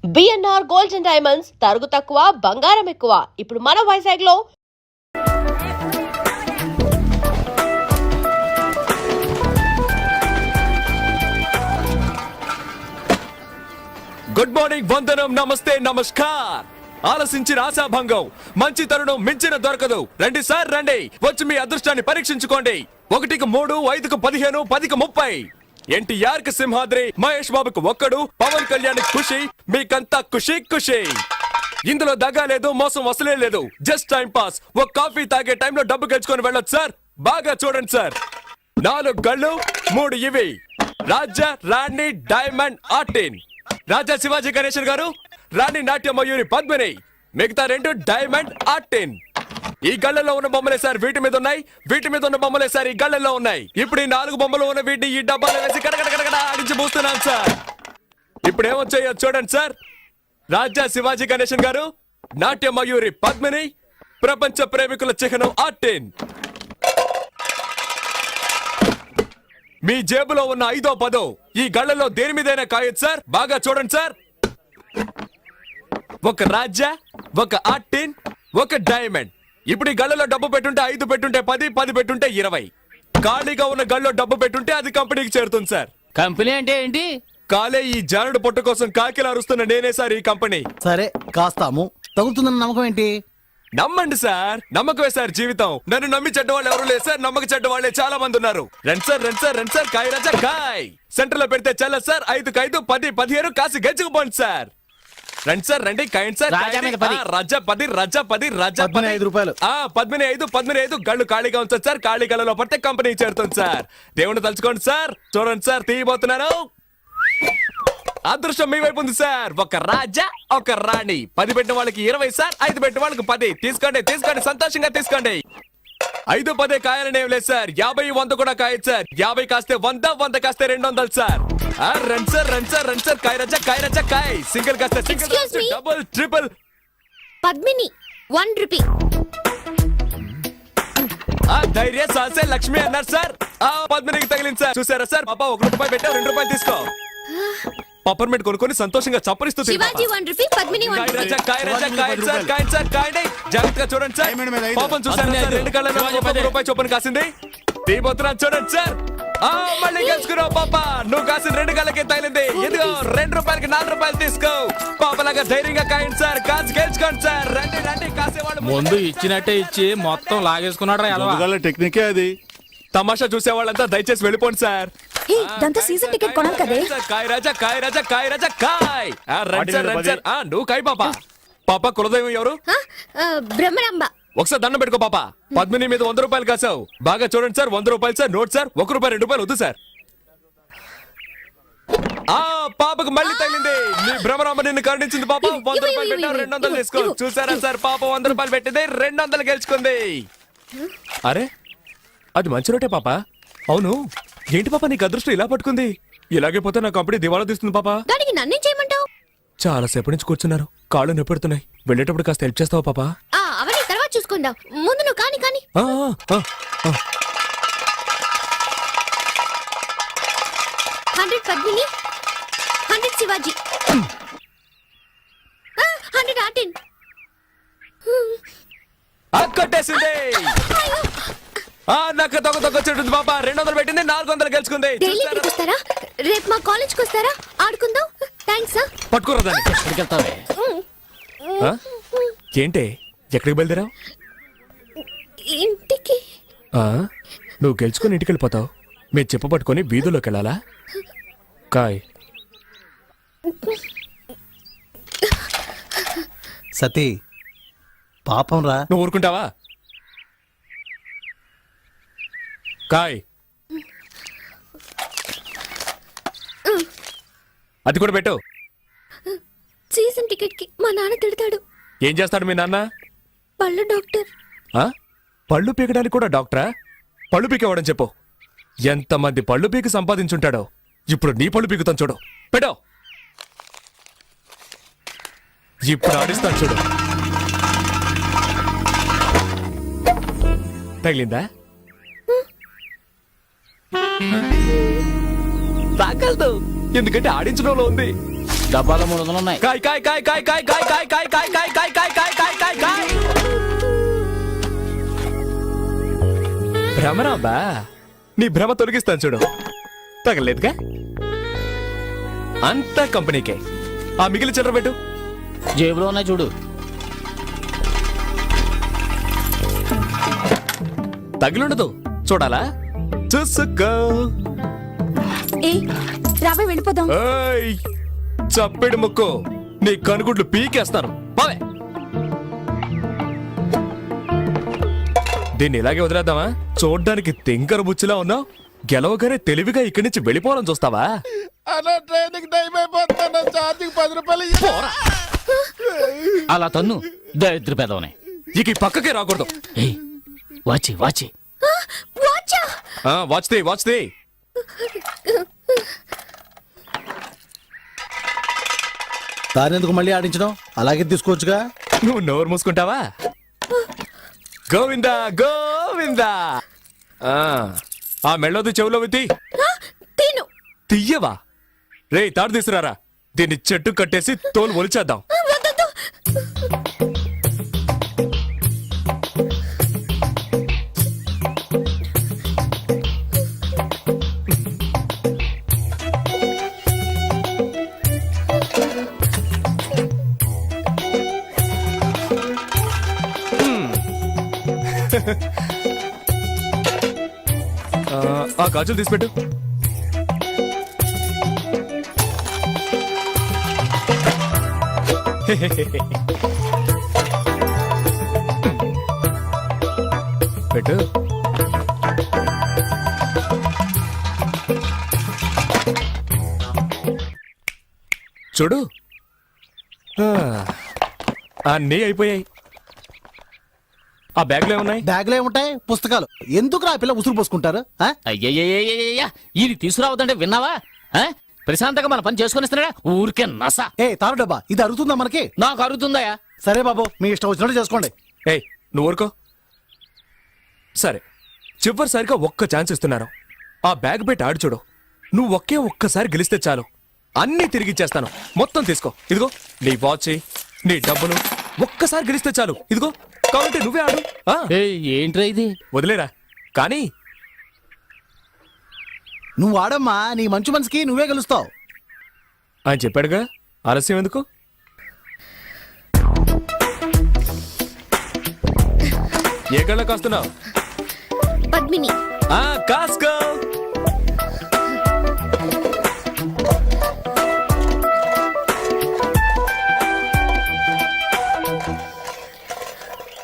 BNR gold and diamonds తరుగు తక్కువ బంగారం ఎక్కువ. ఇప్పుడు మన వైజాగ్ లో గుడ్ మార్నింగ్, వందనం, నమస్తే, నమస్కార్. ఆలసించిన ఆశాభంగం, మంచి తరుణం మించిన దొరకదు. రండి సార్ రండి, వచ్చి మీ అదృష్టాన్ని పరీక్షించుకోండి. 1కి 3, 5కి 15, 10కి 30. ఎన్టీఆర్ కి సింహాద్రి, మహేష్ బాబుకు ఒక్కడు, పవన్ కళ్యాణ్ ఖుషి, మీకంతా ఖుషి ఖుషి. ఇందులో దగా లేదు, మోసం అసలే లేదు. Just time pass. ఒక కాఫీ తాగే టైంలో డబ్బు గెలుచుకొని వెళ్ళొచ్చు సార్. బాగా చూడండి సార్. 4 గళ్ళు, 3 ఇవి. రాజా, రాణి, డైమండ్, ఆర్టిన్. రాజా శివాజీ గణేశన్ గారు, రాణి నాట్య మయూరి పద్మిని, మిగతా 2 డైమండ్, ఆర్టిన్. ఈ గళ్ళలో ఉన్న బొమ్మలే సార్ వీటి మీద ఉన్నాయి, వీటి మీద ఉన్న బొమ్మలే సార్ ఈ గళ్ళలో ఉన్నాయి. ఇప్పుడు ఈ 4 బొమ్మలు ఉన్న వీటిని ఈ డబ్బాలో వేసి కడగడ ఆడించి పూస్తున్నాను సార్. ఇప్పుడు ఏమొచ్చాయో చూడండి సార్. రాజా శివాజీ గణేశన్ గారు, నాట్య మయూరి పద్మిని, ప్రపంచ ప్రేమికుల చిహ్నం ఆర్టిన్. మీ జేబులో ఉన్న 5వ 10 ఈ గళ్ళలో దేని మీదైనా కాయొచ్చు సార్. బాగా చూడండి సార్. ఒక రాజా, ఒక ఆర్టిన్, ఒక డైమండ్. ఇప్పుడు ఈ గళ్ళలో డబ్బు పెట్టుంటే 5 పెట్టుంటే 10, 10 పెట్టుంటే 20. ఖాళీగా ఉన్న గళ్ళలో డబ్బు పెట్టుంటే అది కంపెనీకి చేరుతుంది సార్. కంపెనీ అంటే ఏంటి? కాలే ఈ జానుడు పొట్ట కోసం కాకిలా అరుస్తున్న నేనే సార్ ఈ కంపెనీ. సరే కాస్తాము, తగులుతుందన్న నమ్మకం ఏంటి? నమ్మండి సార్, నమ్మకమే సార్ జీవితం. నన్ను నమ్మి చెడ్డవాళ్ళు ఎవరు లేదు సార్, నమ్మక చెడ్డవాళ్లే చాలా మంది ఉన్నారు. రండి సార్ రండి సార్ రండి సార్, కాయ రాజా కాయ్. సెంటర్ లో పెడితే చల్ల సార్. 5కి 5, 10, 15 కాసి గెలుచుకుపోండి సార్. రండి సార్ రండి, కాయండి సార్. రాజా మీద 10. రాజా 10, రాజా 10, రాజా 15 రూపాయలు. 15, 15 గళ్ళు ఖాళీగా ఉంచండి సార్. ఖాళీ గళ్ళలో పడితే కంపెనీ చేరుతుంది సార్. దేవుని తలుచుకోండి సార్. చూడండి సార్, తీయబోతున్నాను. అదృష్టం మీ వైపు ఉంది సార్. ఒక రాజా, ఒక రాణి. 10 పెట్టిన వాళ్ళకి 20 సార్, 5 పెట్టిన వాళ్ళకి 10. తీసుకోండి తీసుకోండి, సంతోషంగా తీసుకోండి. 5, 10 కాయాలని ఏం లేదు సార్. 50, 100 కూడా కాయచ్చు సార్. 50 కాస్తే 100, 100 కాస్తే 200 సార్. రండి సార్ రండి సార్ రండి సార్, కాయ రాజా కాయ్. సింగిల్ కాస్తే single, double, triple. Padmini 1 rupee. ధైర్య సాసే లక్ష్మి అన్నారు సార్. పద్మినికి తగిలింది సార్. చూసారా సార్, పాప 1 రూపాయి పెట్టావు, 2 రూపాయలు తీసుకో. పప్పర్మెంట్ కొనుక్కొని సంతోషంగా చప్పరిస్తూ శివాజీ 1 రూపీ, పద్మిని 1 రూపీ. జాగ్రత్తగా చూడండి సార్. పాపం చూసారా సార్, 2 కళ్ళలో 1 రూపాయి చొప్పున కాసింది. తీయబోతున్నా చూడండి సార్. మళ్ళీ గెలుచుకున్నావు పాప. నువ్వు కాసిన 2 కళ్ళకి తగిలింది. ఇదిగో 2 రూపాయలకి 4 రూపాయలు తీసుకో. పాపలాగా ధైర్యంగా కాయండి సార్. కాసి గెలుచుకోండి సార్. రండి రండి, కాసేవాళ్ళు ముందు ఇచ్చినట్టే ఇచ్చి మొత్తం లాగేసుకున్నాడు. టెక్నికే అది. తమాషా చూసేవాళ్ళంతా దయచేసి వెళ్ళిపోండి సార్. సీజన్ టికెట్ కొనాలి కదే. కాయ రాజా కాయ రాజా కాయ రాజా కాయ్. రండి సార్ రండి సార్. నువ్వు కాయ పాప. పాప కులదైవం ఎవరు? బ్రహ్మరాంబ. ఒకసారి దండం పెట్టుకో పాప. పద్మిని మీద 100 రూపాయలు కాసావు. బాగా చూడండి సార్. 100 రూపాయలు సార్. Note sir. 1 రూపాయి 2 రూపాయలు వద్దు సార్. పాపకు మళ్ళీ తగిలింది. నీ భ్రమరాంబ నిన్ను కరుణించింది పాప. 100 రూపాయలు పెట్టావు, 200 తీసుకో. చూసారా సార్, పాప 100 రూపాయలు పెట్టింది, 200 గెలుచుకుంది. అరే, అది మంచి రోటే పాప. అవును, ఏంటి పాప నీకు అదృష్టం ఇలా పట్టుకుంది? ఇలాగే పోతే నా కంపెనీ దివాళా తీస్తుంది పాప. దానికి నన్నేం చేయమంటావు? చాలా సేపటి నుంచి కూర్చున్నారు, కాళ్ళు నొప్పెడుతున్నాయి. వెళ్ళేటప్పుడు కాస్త హెల్ప్ చేస్తావా పాప? అవన్నీ తర్వాత చూసుకుందాం. ముందు నువ్వు కాని. 100 పద్మిని, 100 శివాజీ, 100 ఆర్టిన్. కొట్టేసింది. నాకు తొక్క చెట్టుంది పాప. 200 పెట్టింది, 400 గెలుచుకుంది. డైలీ ఇక్కడికి వస్తారా? రేపు మా కాలేజ్కి వస్తారా? ఆడుకుందాం. థ్యాంక్స్. పట్టుకోరా దాన్ని. ఏంటే, ఎక్కడికి బయలుదేరావు? ఇంటికి. నువ్వు గెలుచుకుని ఇంటికి వెళ్ళిపోతావు. మీరు చెప్ప పట్టుకొని వీధుల్లోకి వెళ్ళాలా? కాయ్. సతీ, పాపం రా. నువ్వు ఊరుకుంటావా? కాయ్. అది కూడా పెట్టు. సీజన్ టికెట్ కి మా నాన్న తిడతాడు. ఏం చేస్తాడు మీ నాన్న? పళ్ళు డాక్టర్. పళ్ళు పీకడానికి కూడా డాక్టరా? పళ్ళు పీకేవాడని చెప్పు. ఎంతమంది పళ్ళు పీకి సంపాదించుంటాడో. ఇప్పుడు నీ పళ్ళు పీకుతాను చూడు. పెట్టో. ఇప్పుడు ఆడిస్తాను చూడు. తగిలిందా? తాకల్దు, ఎందుకంటే ఆడించడంలో ఉంది. డబ్బాలో 300 ఉన్నాయి. కాయ్ కాయ్ కాయ్ కాయ్ కాయ్ కాయ్ కాయ్ కాయ్ కాయ్ కాయ్ కాయ్ కాయ్ కాయ్ కాయ్ కాయ్ కాయ్. భ్రమరాంబా, నీ భ్రమ తొలగిస్తాను చూడు. తగలేదుగా, అంతా కంపెనీకే. ఆ మిగిలిన చిల్లర పెట్టు. జేబులో ఉన్నాయి చూడు. తగిలుండదు, చూడాలా? చూసుకో. ఏ రావే వెళ్ళిపోదాం. ఏయ్, చప్పెడు ముక్కు, నీ కనుగుడ్లు పీకేస్తాను. బావే, దీన్ని ఇలాగే వదిలేద్దామా? చూడ్డానికి తింకర బుచ్చిలా ఉన్నావు. గెలవగానే తెలివిగా ఇక్కడి నుంచి వెళ్ళిపోవాలని చూస్తావా? అలా ట్రైన్కి టైం అయిపోతున్నా, ఛార్జింగ్ 10 రూపాయలు ఇయ్యి. అలా తన్ను దరిద్ర పెదవనే. ఇక ఈ పక్కకే రాకూడదు. ఏయ్, వాచి వాచి. వాచా వాచ్ది వాచ్ది. దానెందుకు మళ్ళీ ఆడించడం? అలాగే తీసుకోవచ్చుగా. నువ్వు నోరు మూసుకుంటావా? గోవిందా గోవిందా. ఆ మెళ్ళోది చెవులో విత్తి తిను. తీయవా? రే, తాడు తీసుకురారా. దీన్ని చెట్టు కట్టేసి తోలు ఒలిచేద్దాం. వద్దొద్దు. ఆ గాజులు తీసిపెట్టు. పెట్టు. చూడు, అన్నీ అయిపోయాయి. ఆ బ్యాగ్లో ఏమున్నాయి? బ్యాగ్లో ఏముంటాయి? పుస్తకాలు. ఎందుకు రా పిల్ల ఉసురు పోసుకుంటారు? ఆ? అయ్యయ్యయ్యయ్యయ్యా, ఇది తీసుకురావద్దంటే విన్నావా? ఆ? ప్రశాంతంగా మన పని చేసుకొని ఇస్తున్నాడా? ఊరికే నస. ఏ తారు డబ్బా, ఇది అరుగుతుందా మనకి? నాకు అరుగుతుందయా. సరే బాబు, మీ ఇష్టం వచ్చినట్టు చేసుకోండి. ఏయ్, నువ్వు ఊరుకో. సరే, చివరిసారిగా ఒక్క ఛాన్స్ ఇస్తున్నాను. ఆ బ్యాగ్ పెట్టి ఆడి చూడు. నువ్వు ఒక్కసారి గెలిస్తే చాలు, అన్నీ తిరిగిచ్చేస్తాను. మొత్తం తీసుకో. ఇదిగో నీ వాచ్, నీ డబ్బులు. ఒక్కసారి గెలిస్తే చాలు. ఇదిగో, కాబట్టి నువ్వే ఆడు. ఏయ్, ఏంట్రా ఇది? వదిలేరా. కానీ నువ్వు ఆడమ్మా, నీ మంచి మనసుకి నువ్వే గెలుస్తావు. ఆయన చెప్పాడుగా, ఆలస్యం ఎందుకు? ఏ కళ్ళ కాస్తున్నావు? పద్మిని. కాసుకో.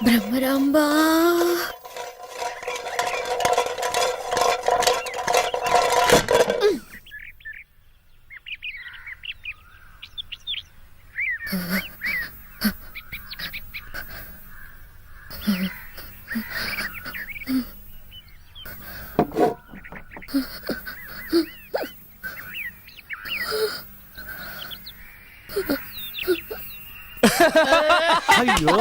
బ్రహ్మరాంబా. అయ్యో,